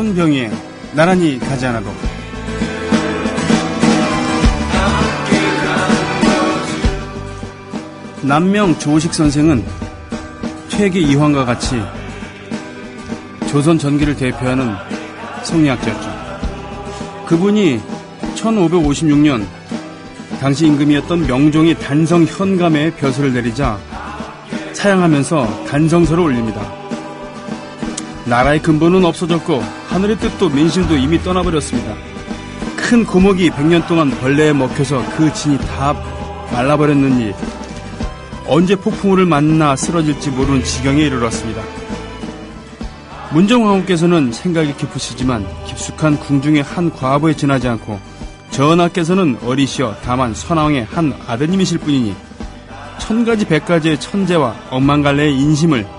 손병희의 나란히 가지 않아도. 남명 조식 선생은 퇴계 이황과 같이 조선 전기를 대표하는 성리학자였죠. 그분이 1556년 당시 임금이었던 명종이 단성 현감에 벼슬을 내리자 사양하면서 단성서를 올립니다. 나라의 근본은 없어졌고 하늘의 뜻도 민심도 이미 떠나버렸습니다. 큰 고목이 100년 동안 벌레에 먹혀서 그 진이 다 말라버렸느니 언제 폭풍우를 만나 쓰러질지 모르는 지경에 이르렀습니다. 문정왕후께서는 생각이 깊으시지만 깊숙한 궁중의 한 과부에 지나지 않고 전하께서는 어리시어 다만 선왕의 한 아드님이실 뿐이니 천가지 백가지의 천재와 억만갈래의 인심을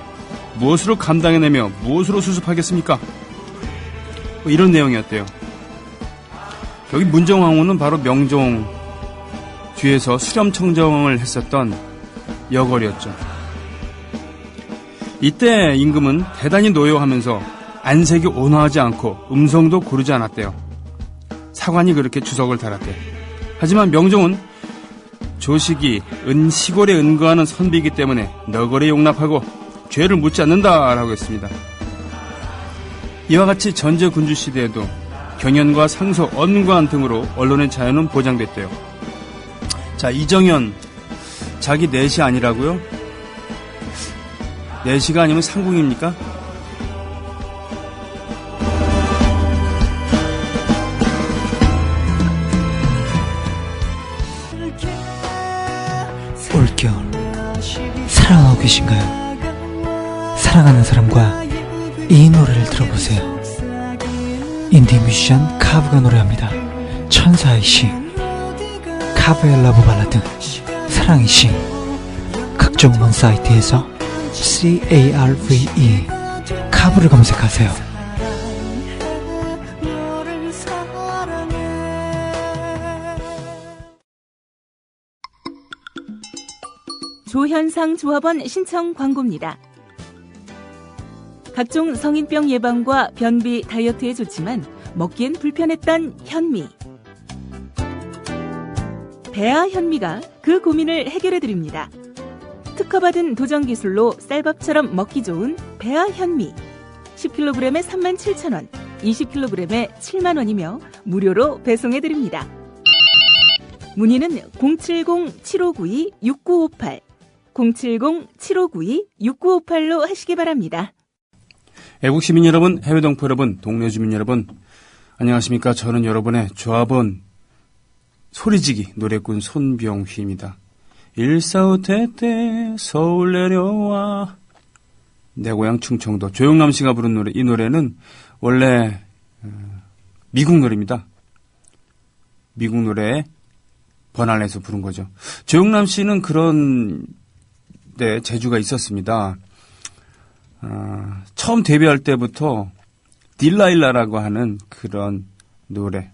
무엇으로 감당해내며 무엇으로 수습하겠습니까? 이런 내용이었대요. 여기 문정왕후는 바로 명종 뒤에서 수렴청정을 했었던 여걸이었죠. 이때 임금은 대단히 노여하면서 안색이 온화하지 않고 음성도 고르지 않았대요. 사관이 그렇게 주석을 달았대. 하지만 명종은 조식이 시골에 은거하는 선비이기 때문에 너거리 용납하고 죄를 묻지 않는다라고 했습니다. 이와 같이 전제군주 시대에도 경연과 상소, 언관 등으로 언론의 자유는 보장됐대요. 자, 이정현 자기 넷이 아니라고요? 넷이가 아니면 상궁입니까? 올겨울 사랑하고 계신가요? 사랑하는 사람과 이 노래를 들어보세요. 인디 뮤지션 카브가 노래합니다. 천사의 시, 카브의 러브 발라드, 사랑의 시. 각종 음원 사이트에서 CARVE 카브를 검색하세요. 조현상 조합원 신청 광고입니다. 각종 성인병 예방과 변비, 다이어트에 좋지만 먹기엔 불편했던 현미. 배아 현미가 그 고민을 해결해드립니다. 특허받은 도전기술로 쌀밥처럼 먹기 좋은 배아 현미. 10kg에 37,000원, 20kg에 70,000원이며 무료로 배송해드립니다. 문의는 070-7592-6958, 070-7592-6958로 하시기 바랍니다. 애국 시민 여러분, 해외 동포 여러분, 동네 주민 여러분, 안녕하십니까? 저는 여러분의 조합원 소리지기 노래꾼 손병휘입니다. 145태때 서울 내려와. 내 고향 충청도. 조영남 씨가 부른 노래. 이 노래는 원래 미국 노래입니다. 미국 노래에 번안해서 부른 거죠. 조영남 씨는 그런 데 재주가 있었습니다. 처음 데뷔할 때부터 딜라일라라고 하는 그런 노래,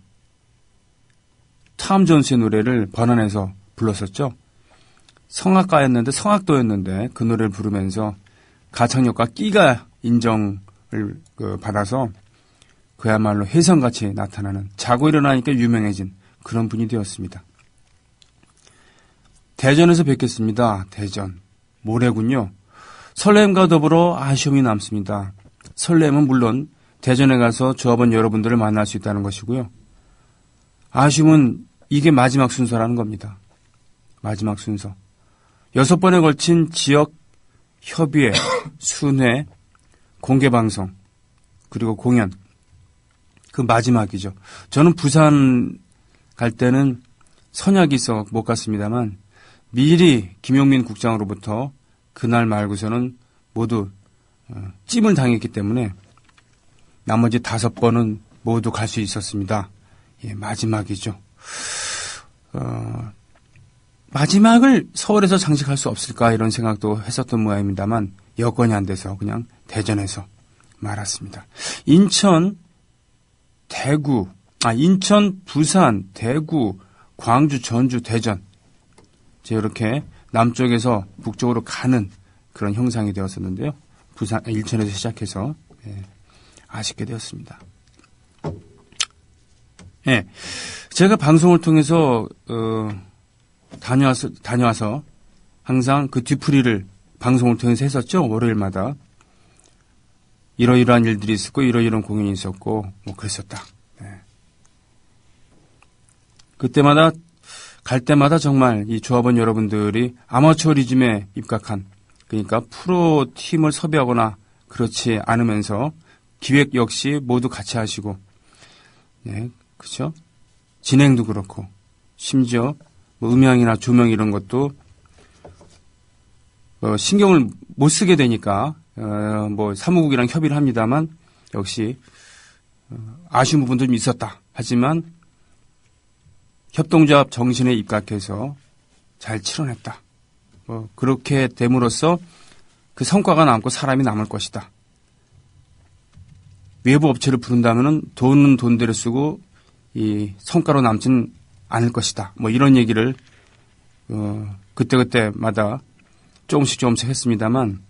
탐 존스의 노래를 번안해서 불렀었죠. 성악가였는데, 성악도였는데 그 노래를 부르면서 가창력과 끼가 인정을 받아서 그야말로 혜성같이 나타나는, 자고 일어나니까 유명해진 그런 분이 되었습니다. 대전에서 뵙겠습니다. 대전. 모레군요. 설렘과 더불어 아쉬움이 남습니다. 설렘은 물론 대전에 가서 조합원 여러분들을 만날 수 있다는 것이고요. 아쉬움은 이게 마지막 순서라는 겁니다. 마지막 순서. 6번에 걸친 지역 협의회, 순회, 공개방송, 그리고 공연. 그 마지막이죠. 저는 부산 갈 때는 선약이 있어 못 갔습니다만 미리 김용민 국장으로부터 그날 말고서는 모두 찜을 당했기 때문에 나머지 5번은 모두 갈 수 있었습니다. 예, 마지막이죠. 마지막을 서울에서 장식할 수 없을까 이런 생각도 했었던 모양입니다만 여건이 안 돼서 그냥 대전에서 말았습니다. 인천, 부산, 대구, 광주, 전주, 대전. 이렇게 남쪽에서 북쪽으로 가는 그런 형상이 되었었는데요. 인천에서 시작해서 아쉽게 되었습니다. 예. 제가 방송을 통해서, 다녀와서 항상 그 뒤풀이를 방송을 통해서 했었죠. 월요일마다. 이러이러한 일들이 있었고, 이러이러한 공연이 있었고, 뭐 그랬었다. 네. 그때마다, 갈 때마다 정말 이 조합원 여러분들이 아마추어리즘에 입각한, 그러니까 프로 팀을 섭외하거나 그렇지 않으면서 기획 역시 모두 같이 하시고, 네, 그렇죠? 진행도 그렇고, 심지어 뭐 음향이나 조명 이런 것도 신경을 못 쓰게 되니까 뭐 사무국이랑 협의를 합니다만 역시 아쉬운 부분도 좀 있었다. 하지만 협동조합 정신에 입각해서 잘 치러냈다. 그렇게 됨으로써 그 성과가 남고 사람이 남을 것이다. 외부 업체를 부른다면은 돈은 돈대로 쓰고 이 성과로 남진 않을 것이다. 뭐 이런 얘기를 그때마다 조금씩 했습니다만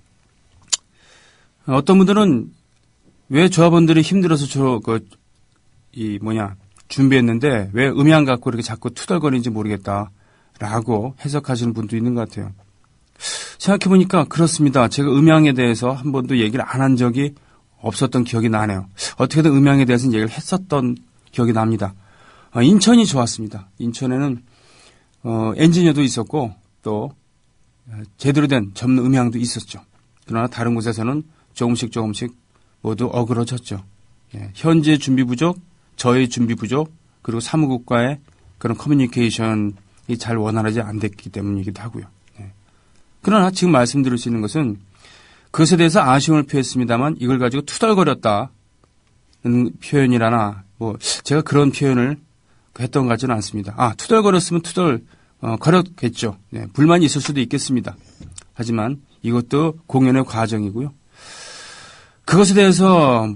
어떤 분들은 왜 조합원들이 힘들어서 준비했는데 왜 음향 갖고 이렇게 자꾸 투덜거리는지 모르겠다라고 해석하시는 분도 있는 것 같아요. 생각해보니까 그렇습니다. 제가 음향에 대해서 한 번도 얘기를 안 한 적이 없었던 기억이 나네요. 어떻게든 음향에 대해서는 얘기를 했었던 기억이 납니다. 인천이 좋았습니다. 인천에는 엔지니어도 있었고 또 제대로 된 전문 음향도 있었죠. 그러나 다른 곳에서는 조금씩 모두 어그러졌죠. 예, 현재 준비 부족, 저의 준비 부족, 그리고 사무국과의 그런 커뮤니케이션이 잘 원활하지 안 됐기 때문이기도 하고요. 예. 그러나 지금 말씀드릴 것은 그것에 대해서 아쉬움을 표했습니다만 이걸 가지고 투덜거렸다는 표현이라나 뭐 제가 그런 표현을 했던 것 같지는 않습니다. 투덜거렸으면 거렸겠죠. 네, 불만이 있을 수도 있겠습니다. 하지만 이것도 공연의 과정이고요. 그것에 대해서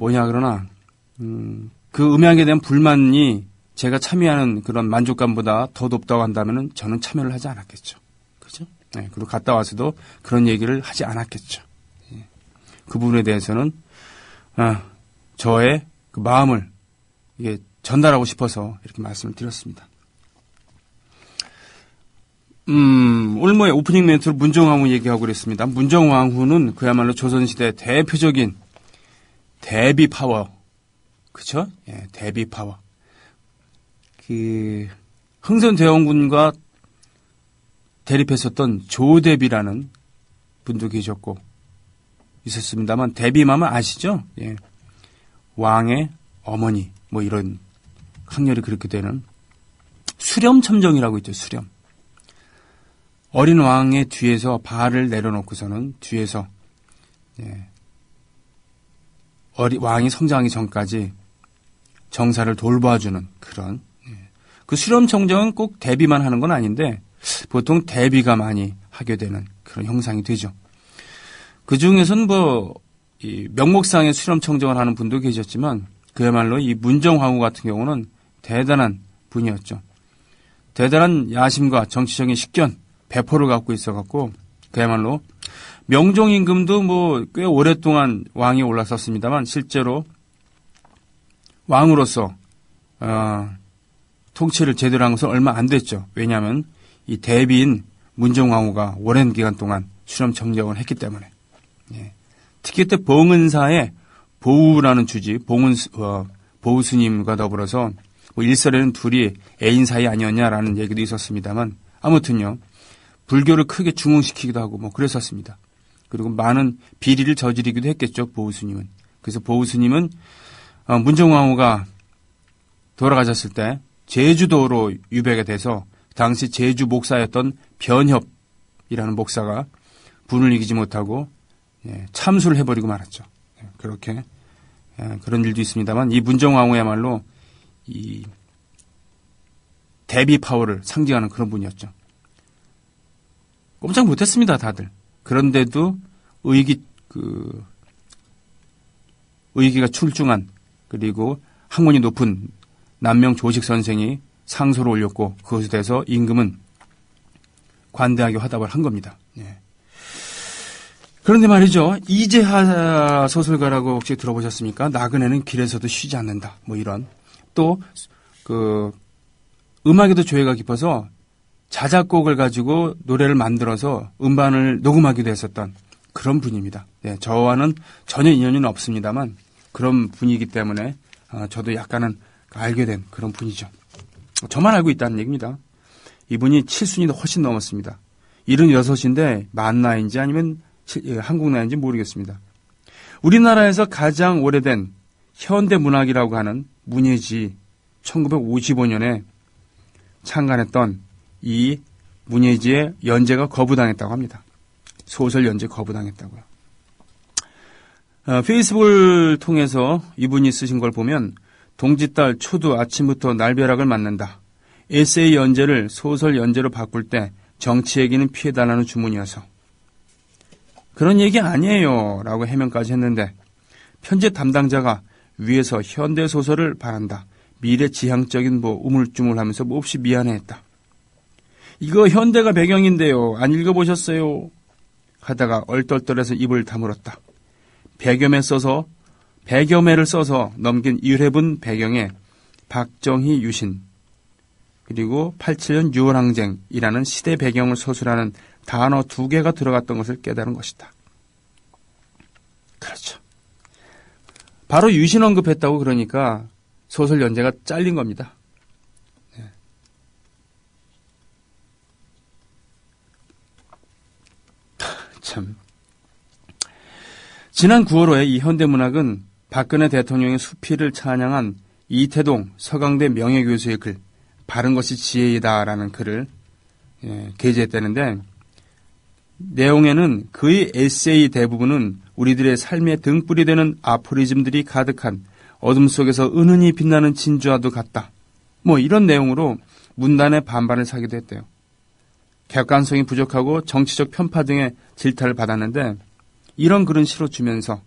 그 음향에 대한 불만이 제가 참여하는 그런 만족감보다 더 높다고 한다면 저는 참여를 하지 않았겠죠. 그죠? 네, 그리고 갔다 와서도 그런 얘기를 하지 않았겠죠. 예. 그 부분에 대해서는 저의 그 마음을 이게 전달하고 싶어서 이렇게 말씀을 드렸습니다. 오늘 오프닝 멘트로 문정왕후 얘기하고 그랬습니다. 문정왕후는 그야말로 조선시대 대표적인 대비 파워. 그쵸? 예, 대비 파워. 흥선대원군과 대립했었던 조대비라는 분도 계셨고, 있었습니다만, 대비마마 아시죠? 예. 왕의 어머니, 뭐 이런 학렬이 그렇게 되는 수렴첨정이라고 있죠, 수렴. 어린 왕의 뒤에서 발을 내려놓고서는 뒤에서 왕이 성장하기 전까지 정사를 돌봐주는 그런 그 수렴청정은 꼭 대비만 하는 건 아닌데 보통 대비가 많이 하게 되는 그런 형상이 되죠. 그 중에서는 이 명목상의 수렴청정을 하는 분도 계셨지만 그야말로 이 문정왕후 같은 경우는 대단한 분이었죠. 대단한 야심과 정치적인 식견, 배포를 갖고 있어갖고 그야말로 명종임금도 꽤 오랫동안 왕이 올랐었습니다만 실제로 왕으로서 통치를 제대로 한 것은 얼마 안 됐죠. 왜냐하면 이 대비인 문정왕후가 오랜 기간 동안 수렴청정을 했기 때문에. 예. 특히 그때 봉은사의 보우라는 주지, 보우 스님과 더불어서 일설에는 둘이 애인 사이 아니었냐라는 얘기도 있었습니다만 아무튼요. 불교를 크게 중흥시키기도 하고 그랬었습니다. 그리고 많은 비리를 저지르기도 했겠죠. 보우 스님은. 그래서 보우 스님은 문정왕후가 돌아가셨을 때 제주도로 유배가 돼서 당시 제주 목사였던 변협이라는 목사가 분을 이기지 못하고 참수를 해버리고 말았죠. 그렇게 그런 일도 있습니다만 이 문정왕후야말로 이 대비 파워를 상징하는 그런 분이었죠. 꼼짝 못했습니다, 다들. 그런데도 의기가 출중한 그리고 학문이 높은 남명 조식 선생이 상소를 올렸고 그것에 대해서 임금은 관대하게 화답을 한 겁니다. 예. 그런데 말이죠. 이재하 소설가라고 혹시 들어보셨습니까? 나그네는 길에서도 쉬지 않는다. 이런. 또 음악에도 조예가 깊어서 자작곡을 가지고 노래를 만들어서 음반을 녹음하기도 했었던 그런 분입니다. 네, 저와는 전혀 인연은 없습니다만 그런 분이기 때문에 저도 약간은 알게 된 그런 분이죠. 저만 알고 있다는 얘기입니다. 이분이 7순위도 훨씬 넘었습니다. 76인데 만 나이인지 아니면 한국 나이인지 모르겠습니다. 우리나라에서 가장 오래된 현대 문학이라고 하는 문예지 1955년에 창간했던 이 문예지의 연재가 거부당했다고 합니다. 소설 연재 거부당했다고요. 페이스북을 통해서 이분이 쓰신 걸 보면 동짓달 초두 아침부터 날벼락을 맞는다. 에세이 연재를 소설 연재로 바꿀 때 정치 얘기는 피해달라는 주문이어서 그런 얘기 아니에요 라고 해명까지 했는데 편집 담당자가 위에서 현대소설을 바란다. 미래지향적인 우물쭈물하면서 몹시 미안해했다. 이거 현대가 배경인데요. 안 읽어보셨어요? 하다가 얼떨떨해서 입을 다물었다. 배겸해를 써서 넘긴 유해분 배경에 박정희 유신 그리고 87년 6월 항쟁이라는 시대 배경을 서술하는 단어 2개가 들어갔던 것을 깨달은 것이다. 그렇죠. 바로 유신 언급했다고 그러니까 소설 연재가 잘린 겁니다. 네. 참. 지난 9월호에 이 현대문학은 박근혜 대통령의 수필을 찬양한 이태동 서강대 명예교수의 글 바른 것이 지혜이다라는 글을 게재했다는데 내용에는 그의 에세이 대부분은 우리들의 삶의 등불이 되는 아포리즘들이 가득한 어둠 속에서 은은히 빛나는 진주와도 같다. 이런 내용으로 문단의 반발을 사기도 했대요. 객관성이 부족하고 정치적 편파 등의 질타를 받았는데 이런 글은 실어주면서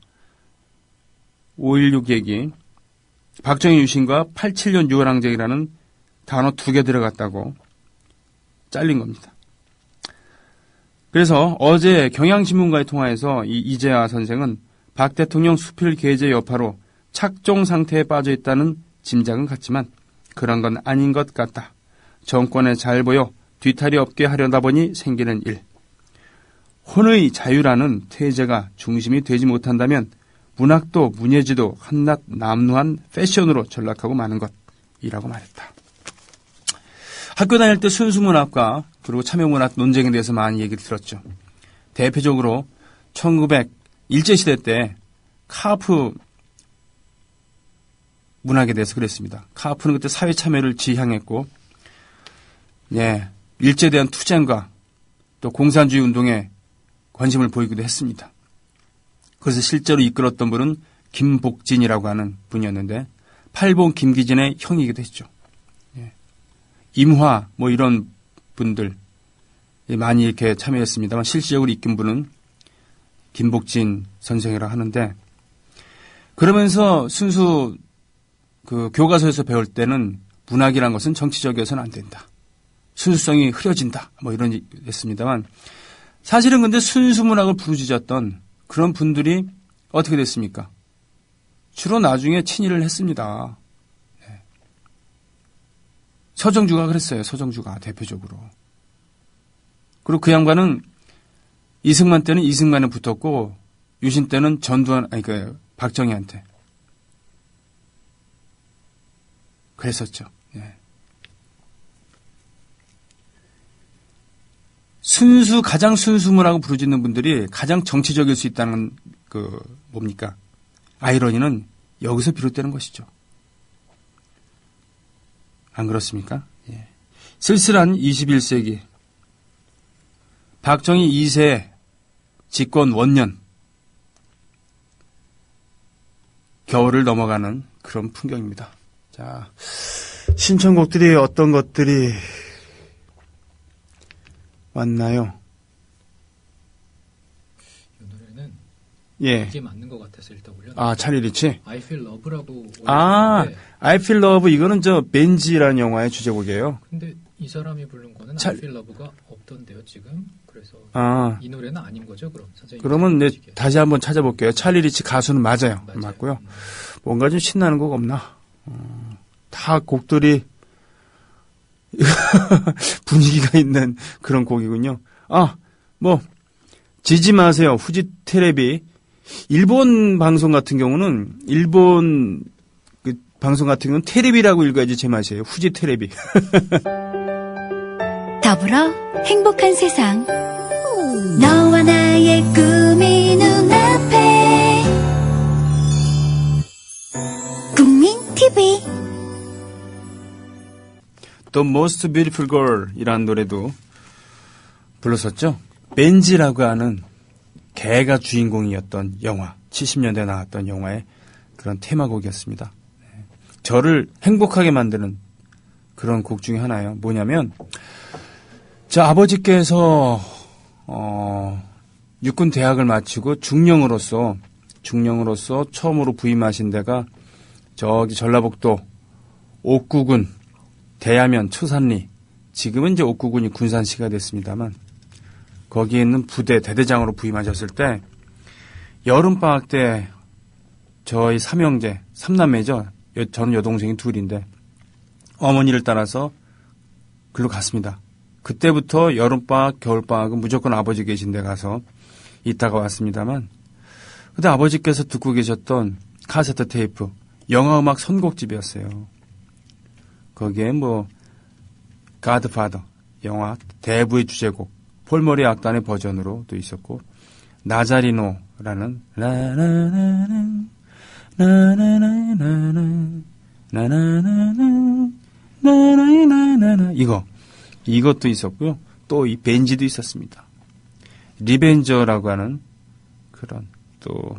5.16 얘기, 박정희 유신과 87년 6월 항쟁이라는 단어 2개 들어갔다고 잘린 겁니다. 그래서 어제 경향신문과의 통화에서 이 이재하 선생은 박 대통령 수필 게재 여파로 착종 상태에 빠져 있다는 짐작은 같지만 그런 건 아닌 것 같다. 정권에 잘 보여 뒤탈이 없게 하려다 보니 생기는 일. 혼의 자유라는 태제가 중심이 되지 못한다면 문학도 문예지도 한낱 남루한 패션으로 전락하고 마는 것이라고 말했다. 학교 다닐 때 순수문학과 그리고 참여문학 논쟁에 대해서 많이 얘기를 들었죠. 대표적으로 1900 일제시대 때 카프 문학에 대해서 그랬습니다. 카프는 그때 사회참여를 지향했고 일제에 대한 투쟁과 또 공산주의 운동에 관심을 보이기도 했습니다. 그래서 실제로 이끌었던 분은 김복진이라고 하는 분이었는데 팔봉 김기진의 형이기도 했죠. 임화 이런 분들 많이 이렇게 참여했습니다만 실질적으로 이끈 분은 김복진 선생이라고 하는데 그러면서 순수 교과서에서 배울 때는 문학이란 것은 정치적이어서는 안 된다. 순수성이 흐려진다. 이런 얘기 했습니다만 사실은 근데 순수문학을 부르짖었던 그런 분들이 어떻게 됐습니까? 주로 나중에 친일을 했습니다. 서정주가 그랬어요. 서정주가 대표적으로. 그리고 그 양반은 이승만 때는 이승만에 붙었고 유신 때는 박정희한테 그랬었죠. 가장 순수문학을 부르짖는 분들이 가장 정치적일 수 있다는 아이러니는 여기서 비롯되는 것이죠. 안 그렇습니까? 쓸쓸한 21세기. 박정희 2세 집권 원년. 겨울을 넘어가는 그런 풍경입니다. 자, 신청곡들이 어떤 것들이 왔나요? 이 노래는 예. 이게 맞는 것 같아서 일단 올려놨어요. 찰리 리치? I Feel Love라고 올려놨는데 I Feel Love 이거는 벤지라는 영화의 주제곡이에요. 근데 이 사람이 부른 거는 I Feel Love가 없던데요 지금. 그래서 이 노래는 아닌 거죠 그럼 선생님. 그러면 다시 한번 찾아볼게요. 찰리 리치 가수는 맞아요. 맞고요. 뭔가 좀 신나는 곡 없나? 다 곡들이 분위기가 있는 그런 곡이군요. 지지 마세요. 후지 테레비. 일본 방송 같은 경우는 테레비라고 읽어야지 제맛이에요. 후지 테레비. 더불어 행복한 세상. 너와 나의 꿈이 눈앞에. 국민 TV. The Most Beautiful Girl 이라는 노래도 불렀었죠. 벤지라고 하는 개가 주인공이었던 영화, 70년대에 나왔던 영화의 그런 테마곡이었습니다. 저를 행복하게 만드는 그런 곡 중에 하나예요. 뭐냐면 저 아버지께서 육군 대학을 마치고 중령으로서 처음으로 부임하신 데가 저기 전라북도 옥구군 대야면 초산리, 지금은 이제 옥구군이 군산시가 됐습니다만 거기에 있는 부대 대대장으로 부임하셨을 때 여름방학 때 저희 삼형제, 삼남매죠. 저는 여동생이 둘인데 어머니를 따라서 글로 갔습니다. 그때부터 여름방학, 겨울방학은 무조건 아버지 계신 데 가서 있다가 왔습니다만 그때 아버지께서 듣고 계셨던 카세트 테이프, 영화음악 선곡집이었어요. 거기에 가드파더, 영화 대부의 주제곡, 폴머리 악단의 버전으로도 있었고, 나자리노라는 이것도 있었고요. 또 이 벤지도 있었습니다. 리벤저라고 하는 그런, 또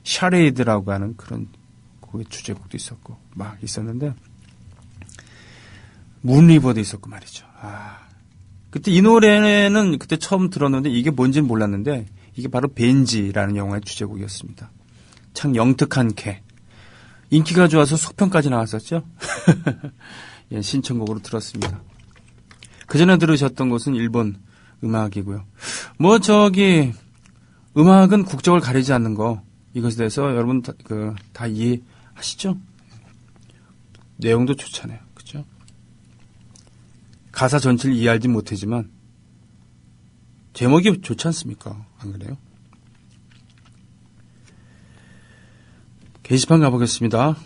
샤레이드라고 하는 그런 곡의 주제곡도 있었고 막 있었는데, 문리버도 있었고 말이죠. 그때 이 노래는 그때 처음 들었는데 이게 뭔지는 몰랐는데 이게 바로 벤지라는 영화의 주제곡이었습니다. 참 영특한 개. 인기가 좋아서 속편까지 나왔었죠. 예, 신청곡으로 들었습니다. 그전에 들으셨던 것은 일본 음악이고요. 음악은 국적을 가리지 않는 거, 이것에 대해서 여러분 다 이해하시죠? 내용도 좋잖아요. 그죠? 가사 전체를 이해하지 못하지만 제목이 좋지 않습니까? 안 그래요? 게시판 가보겠습니다.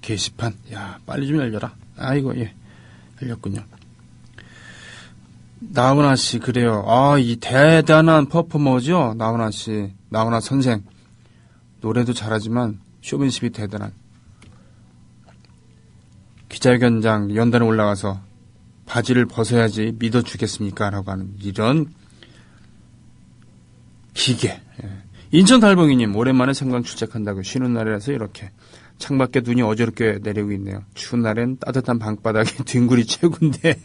게시판. 야, 빨리 좀 열려라. 아이고, 예. 열렸군요. 나훈아 씨, 그래요. 이 대단한 퍼포머죠? 나훈아 씨. 나훈아 선생. 노래도 잘하지만 쇼맨십이 대단한. 기자회견장 연단에 올라가서 바지를 벗어야지 믿어주겠습니까? 라고 하는 이런 기계. 예. 인천 달봉이님, 오랜만에 생강 출첵한다고 쉬는 날이라서 이렇게. 창밖에 눈이 어저럽게 내리고 있네요. 추운 날엔 따뜻한 방바닥에 뒹굴이 최고인데.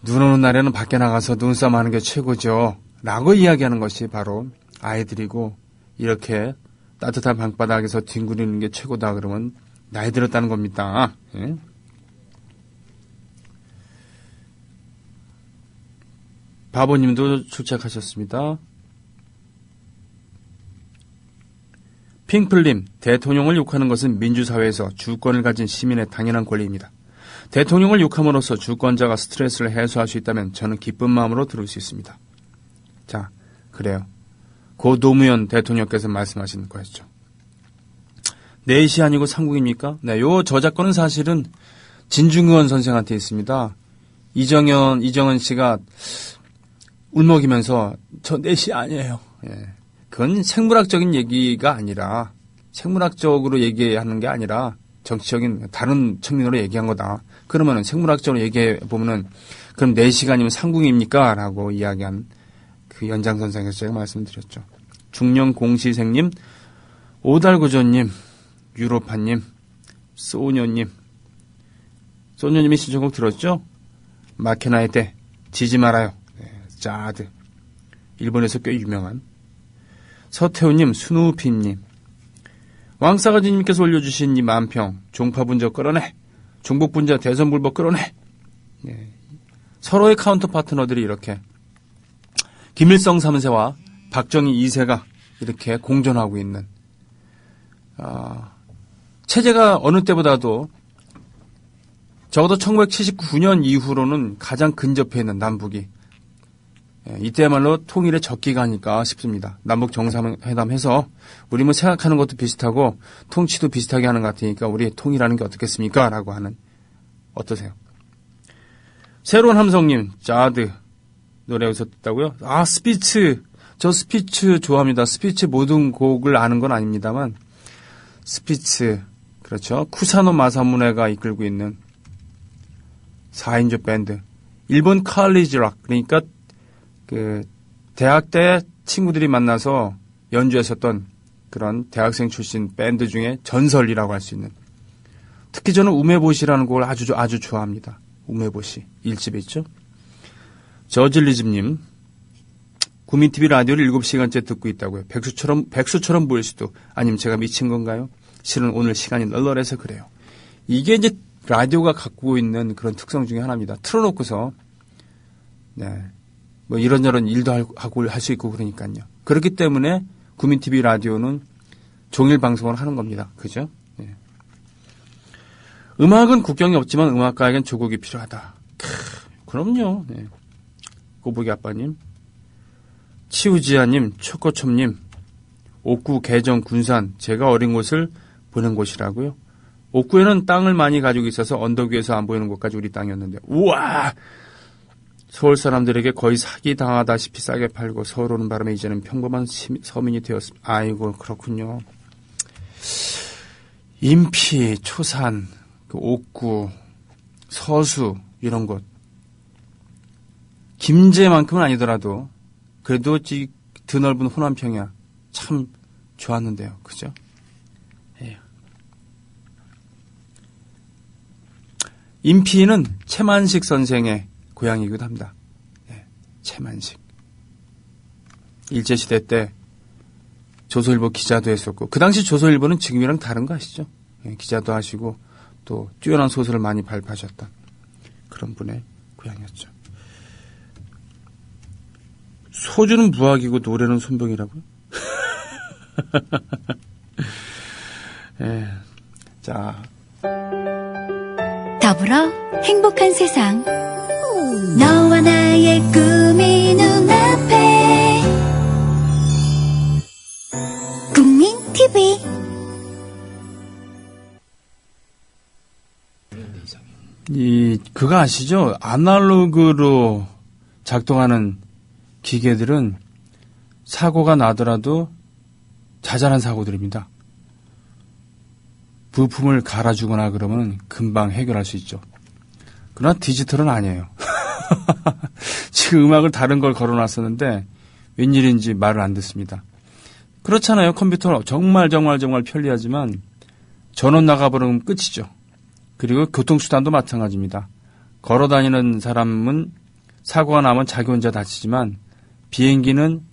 눈 오는 날에는 밖에 나가서 눈싸움 하는 게 최고죠. 라고 이야기하는 것이 바로 아이들이고, 이렇게 따뜻한 방바닥에서 뒹구리는 게 최고다 그러면 나이 들었다는 겁니다. 예? 바보님도 출첵하셨습니다. 핑플님, 대통령을 욕하는 것은 민주사회에서 주권을 가진 시민의 당연한 권리입니다. 대통령을 욕함으로써 주권자가 스트레스를 해소할 수 있다면 저는 기쁜 마음으로 들을 수 있습니다. 자, 그래요. 고 노무현 대통령께서 말씀하신 거였죠. 4시 아니고 삼국입니까? 네, 요 저작권은 사실은 진중권 선생한테 있습니다. 이정현 씨가 울먹이면서 저 4시 아니에요. 예. 그건 생물학적인 얘기가 아니라, 생물학적으로 얘기하는 게 아니라 정치적인 다른 측면으로 얘기한 거다. 그러면은 생물학적으로 얘기해 보면은 그럼 4시간이면 삼국입니까? 라고 이야기한 그 연장선상에서 제가 말씀드렸죠. 중령 공시생님, 오달구조님, 유로파님, 소녀님이 신청곡 들었죠? 마케나의 때 지지 말아요. 네, 짜드. 일본에서 꽤 유명한. 서태우님, 스누피님, 왕싸가지님께서 올려주신 이 만평, 종파분자 끌어내, 종북분자 대선불복 끌어내. 네. 서로의 카운터 파트너들이 이렇게 김일성 3세와 박정희 2세가 이렇게 공존하고 있는 체제가 어느 때보다도 적어도 1979년 이후로는 가장 근접해 있는 남북이 이때야말로 통일의 적기가 아닐까 싶습니다. 남북 정상회담 해서 우리 뭐 생각하는 것도 비슷하고 통치도 비슷하게 하는 것 같으니까 우리 통일하는 게 어떻겠습니까? 라고 하는 어떠세요? 새로운 함성님 짜드 노래 여기서 듣다고요? 스피츠 저 스피츠 좋아합니다. 스피츠 모든 곡을 아는 건 아닙니다만 스피츠 그렇죠. 쿠사노 마사무네가 이끌고 있는 4인조 밴드 일본 칼리지 락 그러니까 그 대학 때 친구들이 만나서 연주했었던 그런 대학생 출신 밴드 중에 전설이라고 할 수 있는 특히 저는 우메보시라는 곡을 아주 좋아합니다. 우메보시 1집에 있죠. 저질리즘님 구민TV 라디오를 7시간째 듣고 있다고요. 백수처럼 보일 수도 아니면 제가 미친 건가요? 실은 오늘 시간이 널널해서 그래요. 이게 이제 라디오가 갖고 있는 그런 특성 중에 하나입니다. 틀어놓고서 네, 뭐 이런저런 일도 하고 할 수 있고 그러니까요. 그렇기 때문에 구민TV 라디오는 종일 방송을 하는 겁니다. 그죠? 네. 음악은 국경이 없지만 음악가에겐 조국이 필요하다. 그럼요. 네. 꼬부기 아빠님, 치우지아님, 초코첩님, 옥구, 개정, 군산, 제가 어린 곳을 보는 곳이라고요. 옥구에는 땅을 많이 가지고 있어서 언덕 위에서 안 보이는 곳까지 우리 땅이었는데 우와! 서울 사람들에게 거의 사기 당하다시피 싸게 팔고 서울 오는 바람에 이제는 평범한 서민이 되었습니다. 아이고 그렇군요. 인피, 초산, 옥구, 서수 이런 곳 김제만큼은 아니더라도 그래도 드넓은 호남평야 참 좋았는데요. 그죠? 예. 인피는 채만식 선생의 고향이기도 합니다. 예, 채만식. 일제시대 때 조선일보 기자도 했었고 그 당시 조선일보는 지금이랑 다른 거 아시죠? 예, 기자도 하시고 또 뛰어난 소설을 많이 발표하셨던 그런 분의 고향이었죠. 소주는 무학이고 노래는 손병이라고요? 예, 자. 더불어 행복한 세상 너와 나의 꿈이 눈앞에 국민TV 그거 아시죠? 아날로그로 작동하는 기계들은 사고가 나더라도 자잘한 사고들입니다. 부품을 갈아주거나 그러면 금방 해결할 수 있죠. 그러나 디지털은 아니에요. 지금 음악을 다른 걸 걸어놨었는데 웬일인지 말을 안 듣습니다. 그렇잖아요. 컴퓨터 정말 편리하지만 전원 나가버리면 끝이죠. 그리고 교통수단도 마찬가지입니다. 걸어다니는 사람은 사고가 나면 자기 혼자 다치지만 비행기는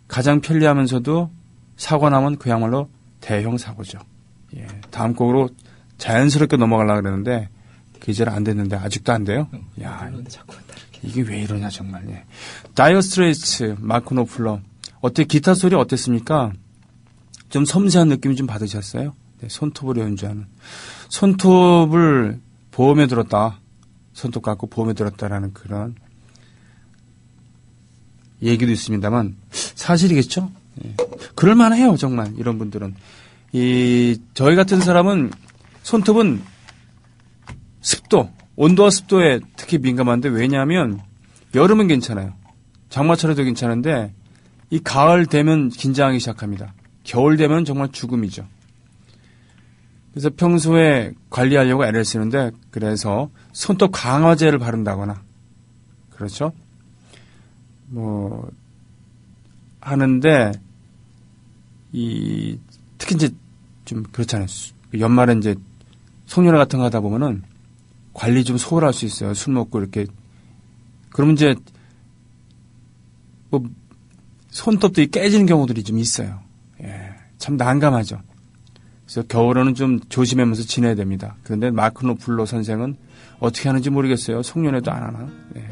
가장 편리하면서도 사고가 나면 그야말로 대형 사고죠. 예, 다음 곡으로 자연스럽게 넘어가려고 그랬는데 그게 잘 안 됐는데 아직도 안 돼요? 야, 이게 왜 이러냐 정말. 예. 다이어 스트레이츠, 마크 노플러. 어때 기타 소리 어땠습니까? 좀 섬세한 느낌 좀 받으셨어요? 네, 손톱으로 연주하는. 손톱을 보험에 들었다. 손톱 갖고 보험에 들었다라는 그런 얘기도 있습니다만 사실이겠죠? 예. 그럴만해요 정말 이런 분들은. 저희 같은 사람은 손톱은 습도, 온도와 습도에 특히 민감한데 왜냐하면 여름은 괜찮아요. 장마철에도 괜찮은데 이 가을 되면 긴장하기 시작합니다. 겨울 되면 정말 죽음이죠. 그래서 평소에 관리하려고 애를 쓰는데 그래서 손톱 강화제를 바른다거나 그렇죠? 뭐 하는데 특히 이제 좀 그렇잖아요. 연말에 이제 송년회 같은 거 하다 보면은 관리 좀 소홀할 수 있어요. 술 먹고 이렇게. 그러면 이제 뭐 손톱도 깨지는 경우들이 좀 있어요. 예, 참 난감하죠. 그래서 겨울에는 좀 조심하면서 지내야 됩니다. 그런데 마크 노플러 선생은 어떻게 하는지 모르겠어요. 송년회도 안 하나. 예.